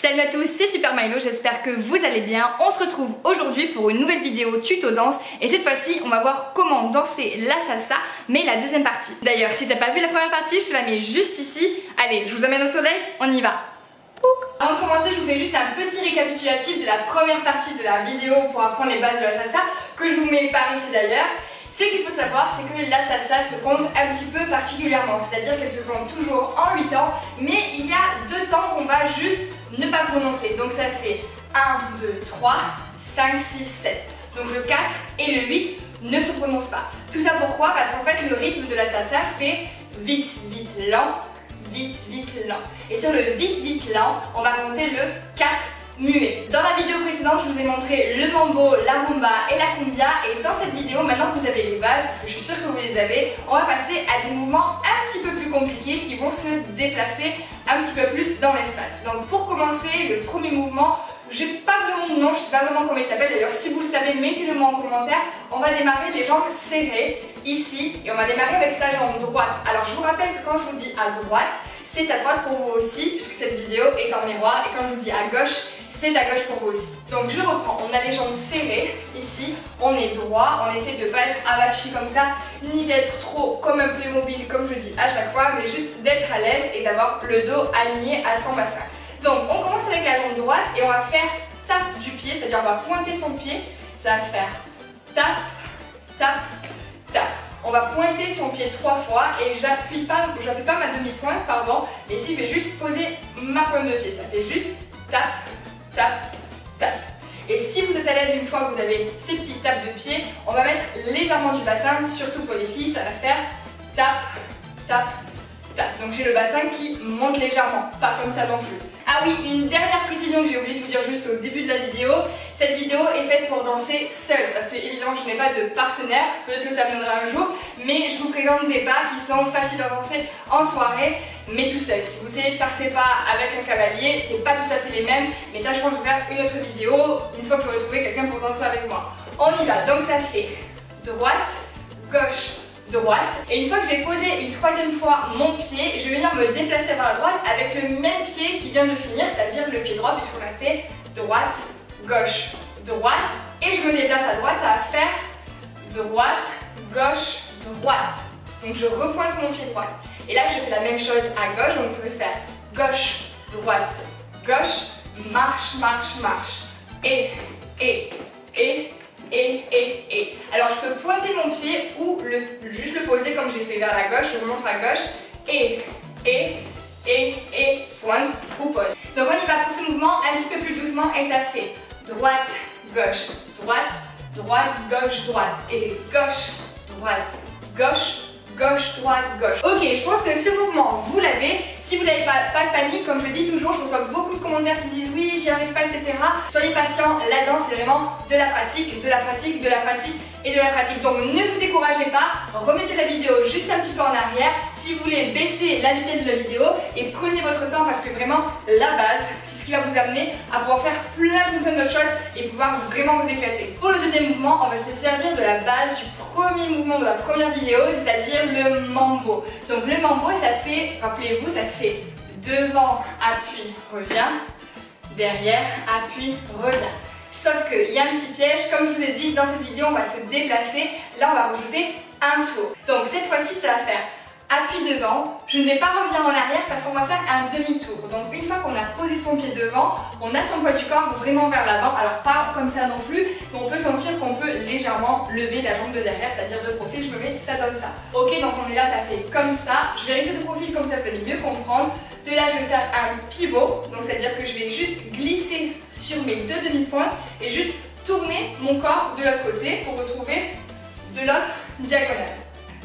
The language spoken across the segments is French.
Salut à tous, c'est Super Milo, j'espère que vous allez bien. On se retrouve aujourd'hui pour une nouvelle vidéo tuto danse et cette fois-ci on va voir comment danser la salsa mais la deuxième partie. D'ailleurs si t'as pas vu la première partie, je te la mets juste ici. Allez, je vous amène au soleil, on y va. Avant de commencer, je vous fais juste un petit récapitulatif de la première partie de la vidéo pour apprendre les bases de la salsa que je vous mets par ici d'ailleurs. Ce qu'il faut savoir, c'est que la salsa se compte un petit peu particulièrement, c'est-à-dire qu'elle se compte toujours en 8 temps, mais il y a 2 temps qu'on va juste ne pas prononcer. Donc ça fait 1, 2, 3, 5, 6, 7. Donc le 4 et le 8 ne se prononcent pas. Tout ça pourquoi? Parce qu'en fait le rythme de la salsa fait vite, vite, lent, vite, vite, lent. Et sur le vite, vite, lent, on va compter le 4 muet. Dans la vidéo précédente, je vous ai montré le mambo, la rumba et la cumbia. Et dans cette vidéo, maintenant que vous avez les bases, parce que je suis sûre que vous les avez, on va passer à des mouvements un petit peu plus compliqués qui vont se déplacer un petit peu plus dans l'espace. Donc pour commencer, le premier mouvement, j'ai pas vraiment de nom, je sais pas vraiment comment il s'appelle. D'ailleurs, si vous le savez, mettez-le moi en commentaire. On va démarrer les jambes serrées ici et on va démarrer avec sa jambe droite. Alors je vous rappelle que quand je vous dis à droite, c'est à droite pour vous aussi, puisque cette vidéo est en miroir. Et quand je vous dis à gauche, c'est à gauche pour vous aussi. Donc je reprends, on a les jambes serrées ici, on est droit, on essaie de ne pas être abachi comme ça, ni d'être trop comme un Playmobil comme je dis à chaque fois, mais juste d'être à l'aise et d'avoir le dos aligné à son bassin. Donc on commence avec la jambe droite et on va faire tape du pied, c'est-à-dire on va pointer son pied, ça va faire tape, tape, tape. On va pointer son pied 3 fois et j'appuie pas ma demi-pointe, pardon, mais ici je vais juste poser ma pointe de pied, ça fait juste tape, tape, tape. Et si vous êtes à l'aise une fois que vous avez ces petites tapes de pied, on va mettre légèrement du bassin, surtout pour les filles, ça va faire tape, tape, tape. Donc j'ai le bassin qui monte légèrement, pas comme ça non plus. Ah oui, une dernière précision que j'ai oublié de vous dire juste au début de la vidéo, cette vidéo est faite pour danser seule, parce que évidemment je n'ai pas de partenaire, peut-être que ça viendra un jour, mais je vous présente des pas qui sont faciles à danser en soirée, mais tout seul. Si vous essayez de faire ces pas avec un cavalier, c'est pas tout à fait les mêmes, mais ça je pense que je vais faire une autre vidéo, une fois que j'aurai trouvé quelqu'un pour danser avec moi. On y va, donc ça fait droite, gauche, droite, et une fois que j'ai posé une troisième fois mon pied, je vais venir me déplacer vers la droite avec le même pied qui vient de finir, c'est-à-dire le pied droit, puisqu'on a fait droite, gauche, droite, et je me déplace à droite, ça va faire droite, gauche, droite. Donc je repointe mon pied droit. Et là je fais la même chose à gauche, donc je vais faire gauche, droite, gauche, marche, marche, marche, et. Alors je peux pointer mon pied ou juste le poser comme j'ai fait vers la gauche, je montre à gauche, et, pointe ou pose. Donc on y va pour ce mouvement un petit peu plus doucement et ça fait droite, gauche, droite, droite, gauche, droite, et gauche, droite, gauche, gauche, droite, gauche. Ok, je pense que ce mouvement, vous l'avez. Si vous n'avez pas de panique, comme je le dis toujours, je reçois beaucoup de commentaires qui disent oui, j'y arrive pas, etc. Soyez patient, la danse c'est vraiment de la pratique, de la pratique, de la pratique et de la pratique. Donc ne vous découragez pas, remettez la vidéo juste un petit peu en arrière. Si vous voulez baisser la vitesse de la vidéo et prenez votre temps parce que vraiment la base, c'est ce qui va vous amener à pouvoir faire plein d'autres choses et pouvoir vraiment vous éclater. Pour le deuxième mouvement, on va se servir de la base du premier mouvement de la première vidéo, c'est-à-dire le mambo. Donc le mambo, ça fait, rappelez-vous, ça fait devant, appui, revient, derrière, appui, revient. Sauf qu'il y a un petit piège, comme je vous ai dit, dans cette vidéo, on va se déplacer. Là, on va rajouter un tour. Donc cette fois-ci, ça va faire appui devant. Je ne vais pas revenir en arrière parce qu'on va faire un demi-tour. Donc une fois qu'on a posé son pied devant, on a son poids du corps vraiment vers l'avant. Alors pas comme ça non plus, mais on peut sentir qu'on peut légèrement lever la jambe de derrière, c'est-à-dire de profil, je me mets, ça donne ça. Ok, donc on est là, ça fait comme ça. Je vais rester de profil comme ça, vous allez mieux comprendre. De là, je vais faire un pivot, donc c'est-à-dire que je vais juste glisser sur mes 2 demi-pointes et juste tourner mon corps de l'autre côté pour retrouver de l'autre diagonale.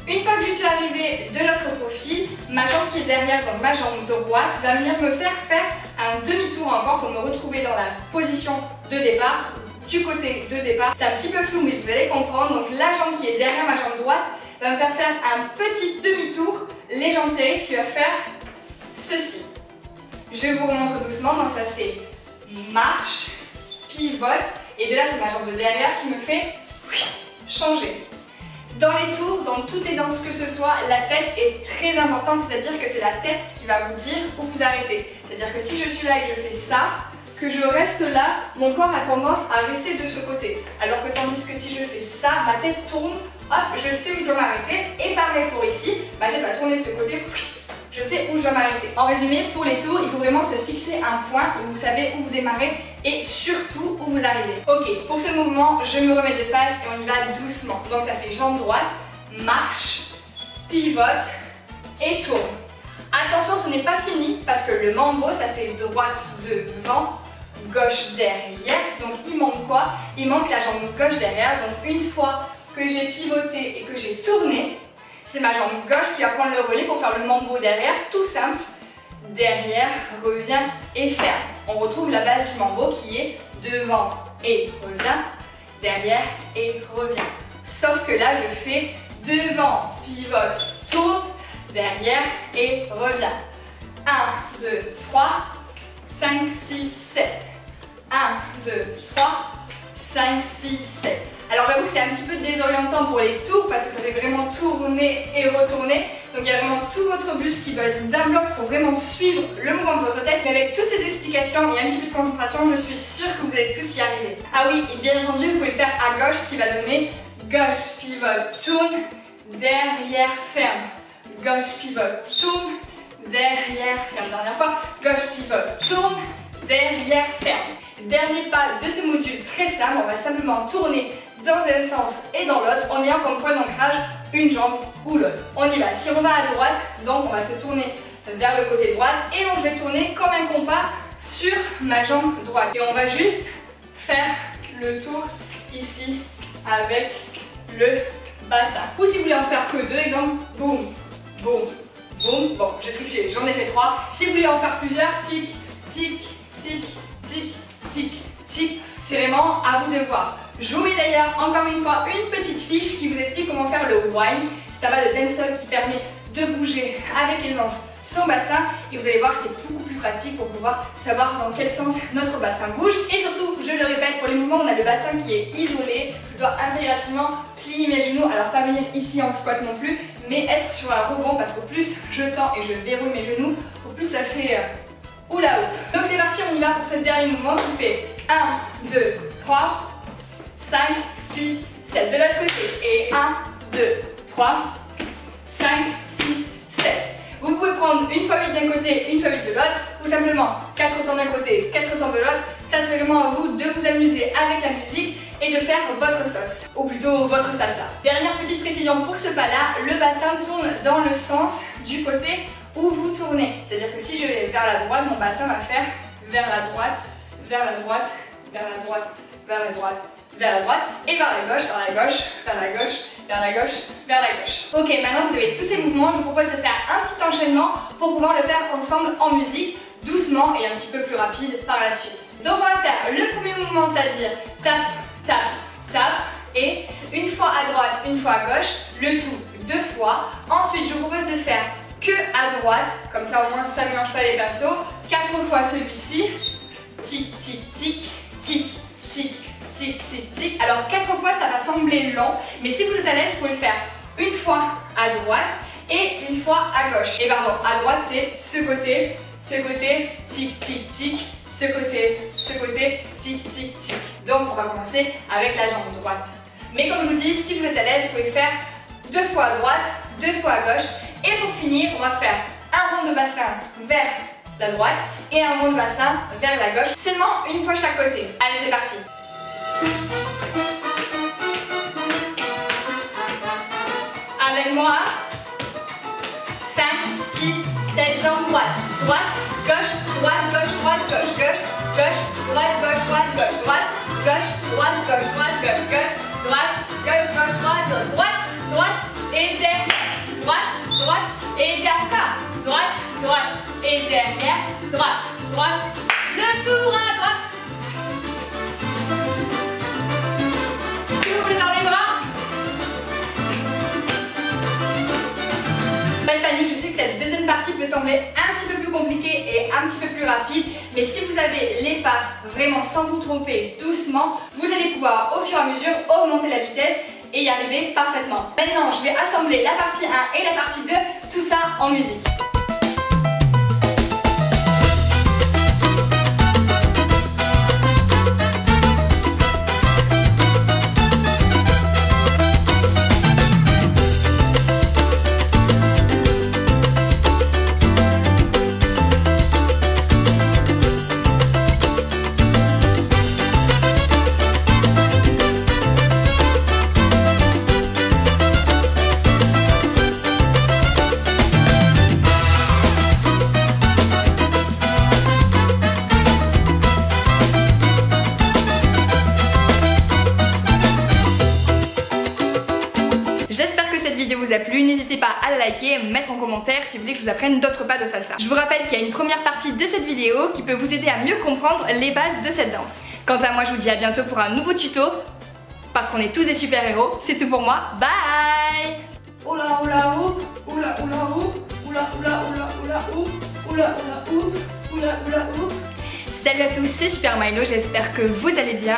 Une fois que je suis arrivée de l'autre profil, ma jambe qui est derrière, donc ma jambe droite, va venir me faire un demi-tour encore pour me retrouver dans la position de départ, du côté de départ. C'est un petit peu flou mais vous allez comprendre. Donc la jambe qui est derrière ma jambe droite va me faire un petit demi-tour, les jambes serrées, ce qui va faire ceci. Je vous remontre doucement, donc ça fait marche, pivote, et de là c'est ma jambe de derrière qui me fait changer. Dans les tours, dans toutes les danses que ce soit, la tête est très importante, c'est-à-dire que c'est la tête qui va vous dire où vous arrêtez. C'est-à-dire que si je suis là et que je fais ça, que je reste là, mon corps a tendance à rester de ce côté. Alors que tandis que si je fais ça, ma tête tourne, hop, je sais où je dois m'arrêter. Et pareil pour ici, ma tête va tourner de ce côté, je sais où je dois m'arrêter. En résumé, pour les tours, il faut vraiment se fixer un point où vous savez où vous démarrez et surtout où vous arrivez. Ok, pour ce mouvement, je me remets de face et on y va doucement. Donc ça fait jambe droite, marche, pivote et tourne. Attention, ce n'est pas fini parce que le mambo, ça fait droite devant, gauche derrière. Donc il manque quoi? Il manque la jambe gauche derrière. Donc une fois que j'ai pivoté et que j'ai tourné, c'est ma jambe gauche qui va prendre le relais pour faire le mambo derrière, tout simple. Derrière, revient et ferme. On retrouve la base du mambo qui est devant et revient, derrière et revient. Sauf que là, je fais devant, pivote, tourne, derrière et revient. 1, 2, 3, 5, 6, 7. 1, 2, 3, 5, 6, 7. Alors j'avoue que c'est un petit peu désorientant pour les tours parce que ça fait vraiment tourner et retourner. Donc il y a vraiment tout votre buste qui doit être d'un bloc pour vraiment suivre le mouvement de votre tête. Mais avec toutes ces explications et un petit peu de concentration, je suis sûre que vous allez tous y arriver. Ah oui, et bien entendu, vous pouvez le faire à gauche, ce qui va donner gauche, pivote, tourne, derrière, ferme. Gauche, pivote, tourne, derrière, ferme. Dernière fois, gauche, pivote, tourne, derrière, ferme. Dernier pas de ce module très simple, on va simplement tourner dans un sens et dans l'autre en ayant comme point d'ancrage une jambe ou l'autre. On y va. Si on va à droite, donc on va se tourner vers le côté droit et donc je vais tourner comme un compas sur ma jambe droite. Et on va juste faire le tour ici avec le bassin. Ou si vous voulez en faire que deux, exemple, boum, boum, boum. Bon, j'ai triché, j'en ai fait 3. Si vous voulez en faire plusieurs, tic, tic, tic, tic, tic, tic, c'est vraiment à vous de voir. Je vous mets d'ailleurs encore une fois une petite fiche qui vous explique comment faire le whine. C'est un pas de dancehall qui permet de bouger avec aisance son bassin et vous allez voir c'est beaucoup plus pratique pour pouvoir savoir dans quel sens notre bassin bouge. Et surtout, je le répète, pour les mouvements on a le bassin qui est isolé, je dois impérativement plier mes genoux, alors pas venir ici en squat non plus, mais être sur un rebond parce qu'au plus je tends et je verrouille mes genoux, au plus ça fait oula ou. Donc c'est parti, on y va pour ce dernier mouvement qui fait 1, 2, 3, 5, 6, 7 de l'autre côté et 1, 2, 3, 5, 6, 7. Vous pouvez prendre une fois 8 d'un côté, une fois 8 de l'autre ou simplement 4 temps d'un côté, 4 temps de l'autre. Ça c'est vraiment à vous de vous amuser avec la musique et de faire votre sauce, ou plutôt votre salsa. Dernière petite précision pour ce pas là, le bassin tourne dans le sens du côté où vous tournez. C'est-à-dire que si je vais vers la droite, mon bassin va faire vers la droite, vers la droite, vers la droite, vers la droite, vers la droite et vers la gauche, vers la gauche, vers la gauche, vers la gauche, vers la gauche. Ok, maintenant que vous avez tous ces mouvements, je vous propose de faire un petit enchaînement pour pouvoir le faire ensemble en musique, doucement et un petit peu plus rapide par la suite. Donc on va faire le premier mouvement, c'est-à-dire tap, tap, tap et une fois à droite, une fois à gauche, le tout 2 fois. Ensuite, je vous propose de faire que à droite, comme ça au moins ça ne mélange pas les pinceaux. 4 fois celui-ci, tic, tic, tic, tic, tic, tic, tic, tic. Alors 4 fois ça va sembler lent, mais si vous êtes à l'aise, vous pouvez le faire une fois à droite et une fois à gauche. Et pardon, à droite c'est ce côté, tic, tic, tic, ce côté, tic, tic, tic. Donc on va commencer avec la jambe droite. Mais comme je vous dis, si vous êtes à l'aise, vous pouvez le faire 2 fois à droite, 2 fois à gauche. Et pour finir, on va faire un rond de bassin vers la droite et un rond de bassin vers la gauche, seulement une fois chaque côté. Allez, c'est parti. Avec moi, 5, 6, 7, jambes droite, droite, gauche, droite, gauche, droite, gauche, gauche, gauche, droite, gauche, droite, gauche, droite, gauche, droite, gauche, droite, gauche, gauche, droite, gauche, gauche, droite, droite, droite et derrière, droite, droite et derrière, droite, droite et derrière, droite, droite, le tour à droite. Souffle dans les bras. Pas de panique, je sais que cette deuxième partie peut sembler un petit peu plus compliquée et un petit peu plus rapide, mais si vous avez les pas vraiment sans vous tromper doucement, vous allez pouvoir au fur et à mesure augmenter la vitesse et y arriver parfaitement. Maintenant, je vais assembler la partie 1 et la partie 2, tout ça en musique. J'espère que cette vidéo vous a plu, n'hésitez pas à la liker et à me mettre en commentaire si vous voulez que je vous apprenne d'autres pas de salsa. Je vous rappelle qu'il y a une première partie de cette vidéo qui peut vous aider à mieux comprendre les bases de cette danse. Quant à moi, je vous dis à bientôt pour un nouveau tuto, parce qu'on est tous des super-héros. C'est tout pour moi, bye. Oula oula ou, oula oula ou, oula oula oula oula ou, oula oula ou, oula oula ou. Salut à tous, c'est Super Milo, j'espère que vous allez bien.